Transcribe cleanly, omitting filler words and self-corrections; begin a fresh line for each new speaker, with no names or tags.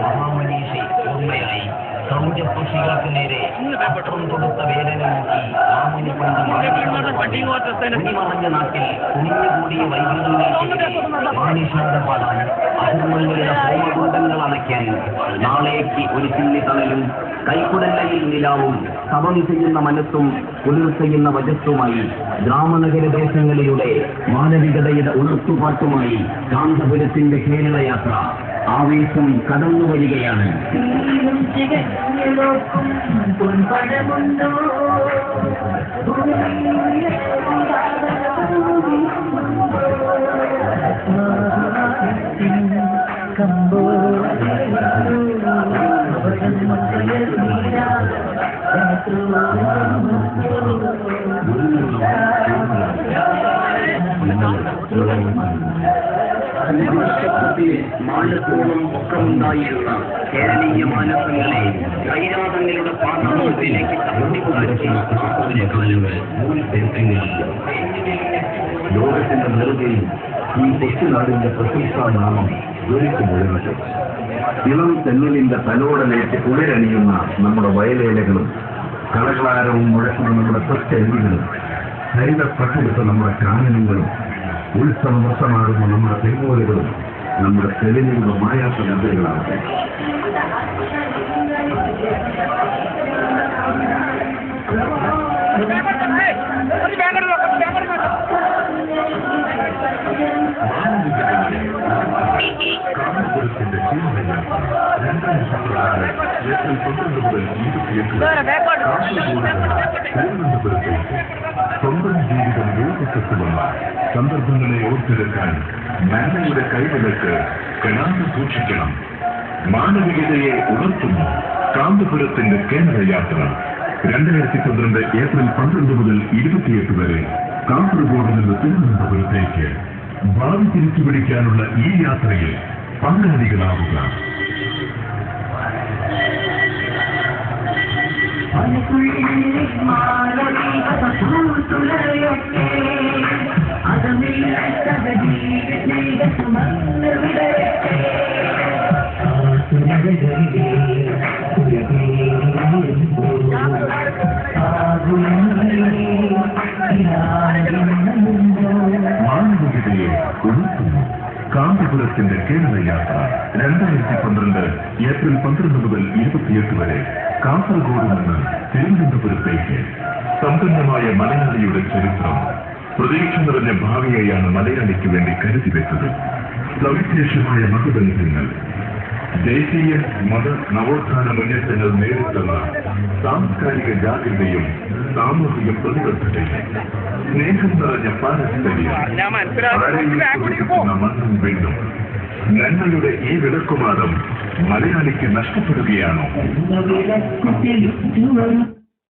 മഹാമനീഷി ഓർമ്മയായി സൗജപക്ഷികൾക്ക് നേരെ പത്രം കൊടുത്ത വേദന നോക്കി മാമുനി പണ്ട് നാട്ടിൽ കുഞ്ഞുകൂടിയ വൈദ്യുതികൾക്കെതിരെ മാനിഷാദ പാടാൻ അധർമ്മങ്ങളുടെ ഹോമകുണ്ടങ്ങൾ അണയ്ക്കാൻ നാളേക്ക് ഒരു ചില്ലി തണലും കൈക്കുടല്ലയിൽ നിലാവും തപം ചെയ്യുന്ന മനസ്സും കുളിർ ചെയ്യുന്ന വജസ്സുമായി ഗ്രാമനഗര ദേശങ്ങളിലൂടെ മാനവികതയുടെ ഉണർത്തുപാട്ടുമായി കാന്തപുരത്തിന്റെ കേരളയാത്ര ആവേശം കടന്നു വരികയാണ്. മാനത്തോളം പൊക്കമുണ്ടായിരുന്ന കേരളീയ മാനസങ്ങളെ കൈരാതങ്ങളുടെ പാതാളത്തിലേക്ക് തള്ളിപ്പുറക്കുന്ന കാലങ്ങൾ ലോകത്തിന്റെ നെറുകയിൽ ഈ കൊച്ചുനാടിന്റെ പ്രശംസാനാമം ജ്വലിച്ചു മുഴുവട്ടെ. ഇളം തെന്നലിന്റെ തലോടലേറ്റ് ഉയരണിയുന്ന നമ്മുടെ വയലേലകളും കളകളാരവും മുഴക്കുന്ന നമ്മുടെ സ്വച്ഛരികളും ഹരിത പട്ടെടുത്ത നമ്മുടെ കാനനങ്ങളും ഉത്സവ നൃത്തമാകുന്ന നമ്മുടെ തെങ്ങോലുകളും നമ്മുടെ തെളിഞ്ഞുള്ള മായാത്ത നദികളാവട്ടെ. കാന്തപുരത്തിന്റെ ഏപ്രിൽ 12 മുതൽ 28 സ്വന്തം ജീവിതം രൂപപ്പെട്ടുവന്ന സന്ദർഭങ്ങളെ ഓർത്തെടുക്കാൻ നന്മയുടെ കൈവിലക്ക് കണാതെ സൂക്ഷിക്കണം. മാനവികതയെ ഉണർത്തുന്നു കാന്തപുരത്തിന്റെ കേന്ദ്രയാത്ര 2012 ഏപ്രിൽ 12 മുതൽ 28 വരെ കാസർഗോഡ് നിന്ന് തിരുവനന്തപുരത്തേക്ക്. ഭാവി തിരിച്ചുപിടിക്കാനുള്ള ഈ യാത്രയിൽ പങ്കാളികളാവുക. മാനവികതയെ ഉണർത്തുന്നു കാന്തപുരത്തിന്റെ കേരളയാത്ര 2012 ഏപ്രിൽ 12 മുതൽ 28 വരെ കാസർഗോഡ് നിന്ന് തിരുവനന്തപുരത്തേക്ക്. സമ്പന്നമായ മലയാളിയുടെ ചരിത്രം, പ്രതീക്ഷ നിറഞ്ഞ ഭാവിയെയാണ് മലയാളിക്ക് വേണ്ടി കരുതി വെച്ചത്. സവിശേഷമായ മതബന്ധങ്ങൾ, ദേശീയ മത നവോത്ഥാന മുന്നേറ്റങ്ങൾ നേരിട്ടുള്ള സാംസ്കാരിക ജാഗ്രതയും സാമൂഹിക പ്രതിബദ്ധതയും, സ്നേഹം നിറഞ്ഞ പാരസ്പര്യം, മണ്ണും വീണ്ടും നന്മയുടെ ഈ വിളക്കുമാടം മലയാളിക്ക് നഷ്ടപ്പെടുകയാണോ?